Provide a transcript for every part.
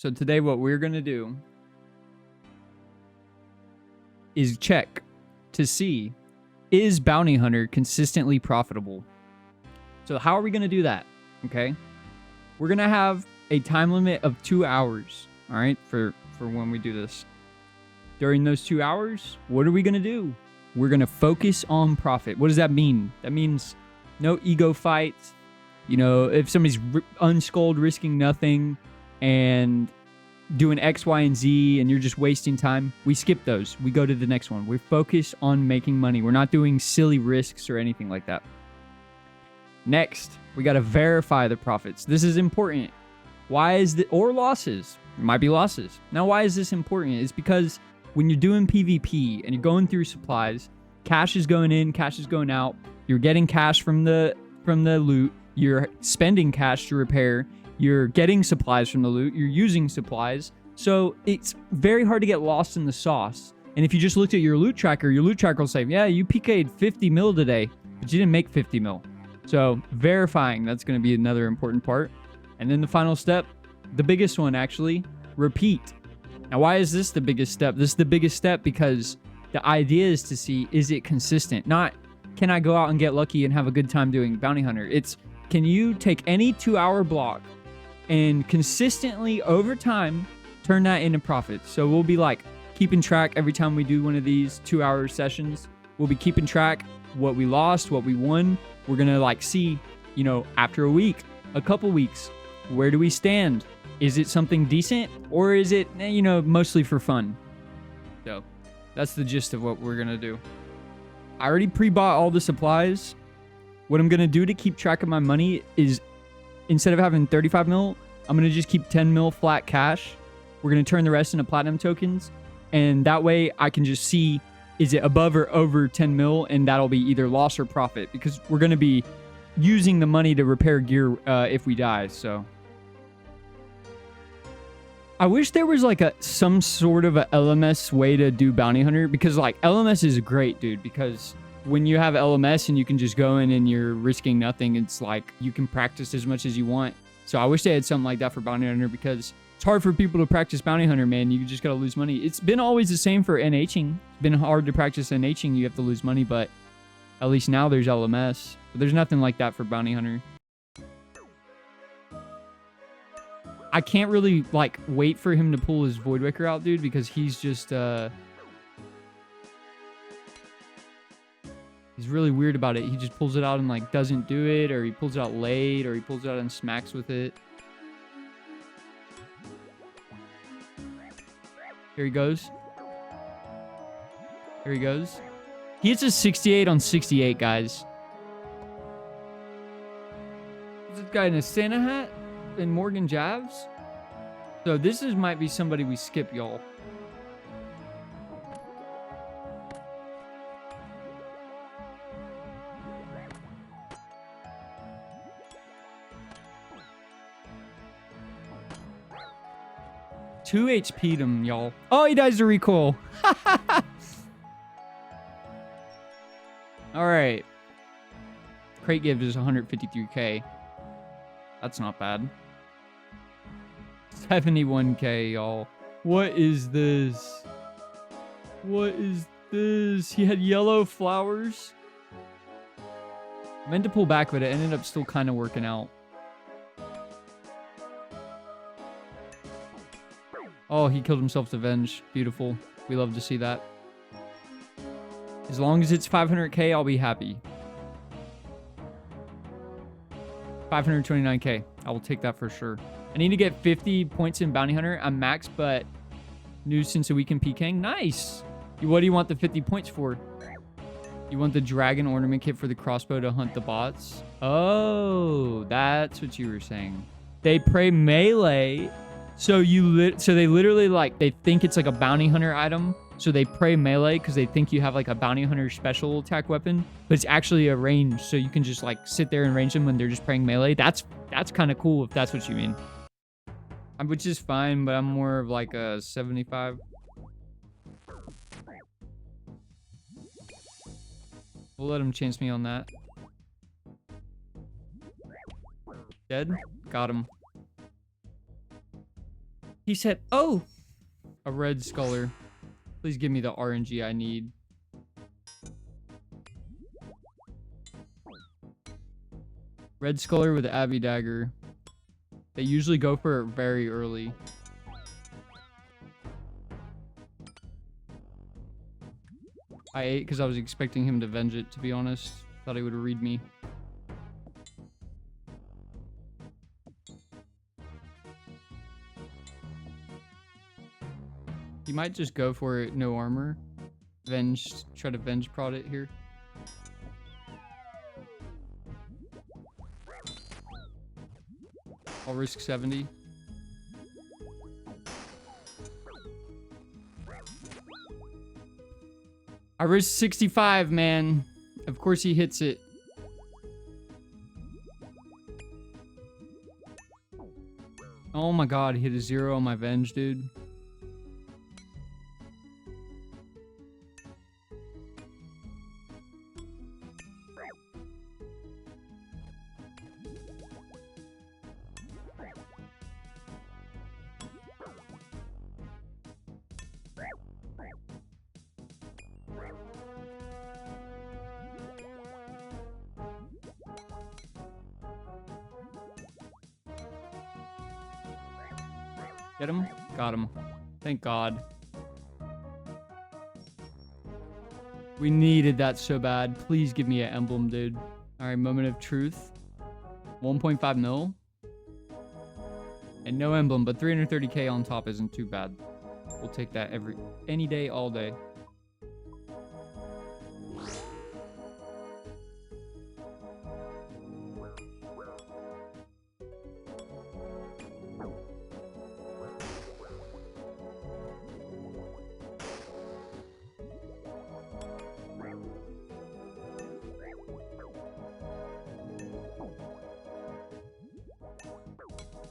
So today what we're going to do is check to see, is Bounty Hunter consistently profitable? So how are we going to do that? Okay. We're going to have a time limit of 2 hours. All right. For when we do this. During those 2 hours, what are we going to do? We're going to focus on profit. What does that mean? That means no ego fights. You know, if somebody's unskulled, risking nothing, and doing X, Y, and Z, and you're just wasting time, we skip those. We go to the next one. We focus on making money. We're not doing silly risks or anything like that. Next, we got to verify the profits. This is important. Why is the, or losses? It might be losses. Now, why is this important? It's because when you're doing PvP and you're going through supplies, cash is going in, cash is going out. You're getting cash from the loot. You're spending cash to repair. You're getting supplies from the loot. You're using supplies. So it's very hard to get lost in the sauce. And if you just looked at your loot tracker will say, yeah, you PK'd 50 mil today, but you didn't make 50 mil. So verifying, that's going to be another important part. And then the final step, the biggest one actually, repeat. Now, why is this the biggest step? This is the biggest step because the idea is to see, is it consistent? Not, can I go out and get lucky and have a good time doing Bounty Hunter? It's, can you take any 2-hour block and consistently over time turn that into profits? So we'll be like keeping track every time we do one of these 2-hour sessions. We'll be keeping track what we lost, what we won. We're going to like see, you know, after a week, a couple weeks, where do we stand? Is it something decent or is it, you know, mostly for fun? So that's the gist of what we're going to do. I already pre-bought all the supplies. What I'm going to do to keep track of my money is instead of having 35 mil, I'm going to just keep 10 mil flat cash. We're going to turn the rest into platinum tokens. And that way I can just see, is it above or over 10 mil? And that'll be either loss or profit because we're going to be using the money to repair gear if we die. So I wish there was like some sort of a LMS way to do Bounty Hunter, because like LMS is great, dude, because when you have LMS and you can just go in and you're risking nothing, it's like you can practice as much as you want. So I wish they had something like that for Bounty Hunter, because it's hard for people to practice Bounty Hunter, man. You just got to lose money. It's been always the same for NHing. It's been hard to practice NHing. You have to lose money, but at least now there's LMS. But there's nothing like that for Bounty Hunter. I can't really like wait for him to pull his Voidwaker out, dude, because he's just he's really weird about it. He just pulls it out and like doesn't do it, or he pulls it out late, or he pulls it out and smacks with it. Here he goes. Here he goes. He hits a 68 on 68, guys. Is this guy in a Santa hat and Morgan Javs? So this might be somebody we skip, y'all. Two HP'd him, y'all. Oh, he dies to recoil. All right. Crate gives us 153k. That's not bad. 71k, y'all. What is this? What is this? He had yellow flowers. I meant to pull back, but it ended up still kind of working out. Oh, he killed himself to avenge. Beautiful. We love to see that. As long as it's 500k, I'll be happy. 529k. I will take that for sure. I need to get 50 points in Bounty Hunter. I'm max, but nuisance a week in PKing. Nice. What do you want the 50 points for? You want the dragon ornament kit for the crossbow to hunt the bots? Oh, that's what you were saying. They pray melee. So they literally like, they think it's like a bounty hunter item. So they pray melee because they think you have like a bounty hunter special attack weapon, but it's actually a range. So you can just like sit there and range them when they're just praying melee. That's kind of cool if that's what you mean. Which is fine, but I'm more of like a 75. We'll let him chance me on that. Dead? Got him. He said, oh, a red sculler. Please give me the RNG I need. Red sculler with Abbey Dagger. They usually go for it very early. I ate because I was expecting him to venge it, to be honest. Thought he would read me. He might just go for it, no armor. Try to venge prod it here. I'll risk 70. I risk 65, man. Of course he hits it. Oh my god, he hit a 0 on my venge, dude. Get him? Got him. Thank God. We needed that so bad. Please give me an emblem, dude. Alright, moment of truth. 1.5 mil. And no emblem, but 330k on top isn't too bad. We'll take that any day, all day.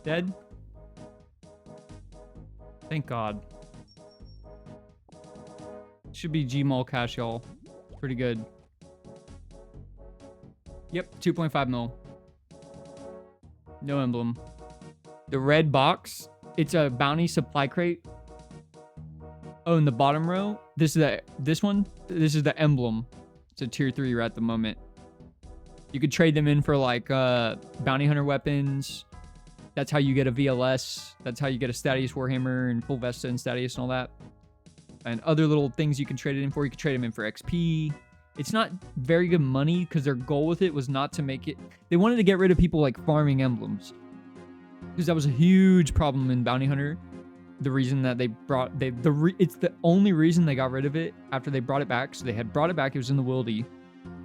Dead? Thank God. Should be Gmall cash, y'all. Pretty good. Yep, 2.5 mil. No emblem. The red box, it's a bounty supply crate. Oh, in the bottom row, this is the emblem. It's a tier 3 at the moment. You could trade them in for like bounty hunter weapons. That's how you get a VLS. That's how you get a Statius Warhammer and full Vesta and Statius and all that. And other little things you can trade it in for. You can trade them in for XP. It's not very good money because their goal with it was not to make it... They wanted to get rid of people like farming emblems. Because that was a huge problem in Bounty Hunter. The reason that they brought... It's the only reason they got rid of it after they brought it back. So they had brought it back. It was in the Wildy.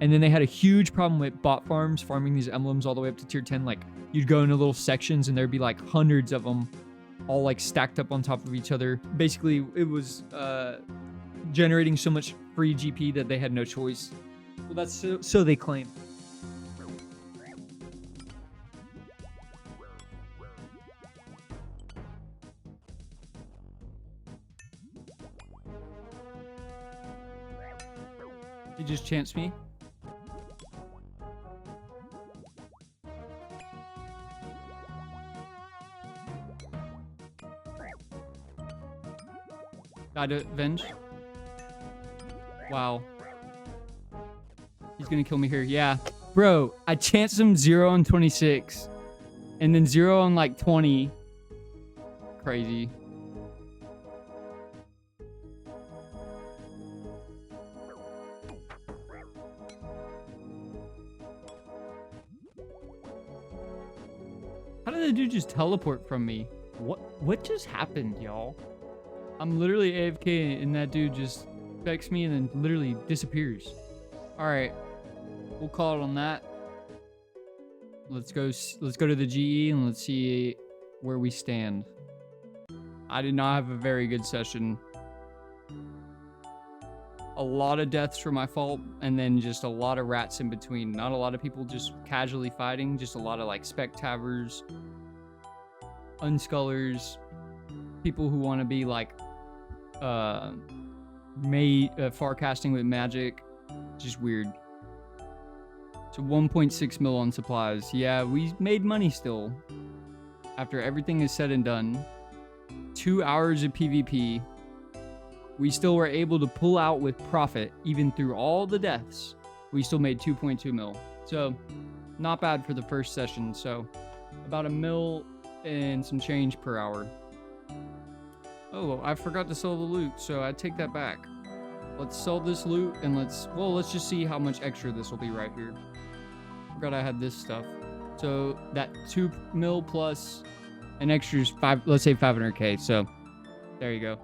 And then they had a huge problem with bot farms farming these emblems all the way up to tier 10. Like, you'd go into little sections and there'd be like hundreds of them all like stacked up on top of each other. Basically, it was generating so much free GP that they had no choice. Well, that's so they claim. He just chanced me. Got to venge. Wow. He's gonna kill me here. Yeah. Bro, I chanced him 0 on 26. And then 0 on like 20. Crazy. How did the dude just teleport from me? What just happened, y'all? I'm literally AFK and that dude just specs me and then literally disappears. Alright. We'll call it on that. Let's go to the GE and let's see where we stand. I did not have a very good session. A lot of deaths for my fault, and then just a lot of rats in between. Not a lot of people just casually fighting, just a lot of like spec tavers, unscullers, people who want to be like farcasting with magic. Just weird. So 1.6 mil on supplies. Yeah, we made money still. After everything is said and done. 2 hours of PvP. We still were able to pull out with profit, even through all the deaths. We still made 2.2 mil. So, not bad for the first session. So, about $1 mil and some change per hour. Oh, I forgot to sell the loot, so I take that back. Let's sell this loot and let's just see how much extra this will be right here. Forgot I had this stuff. So that 2 mil plus an extra let's say 500k. So there you go.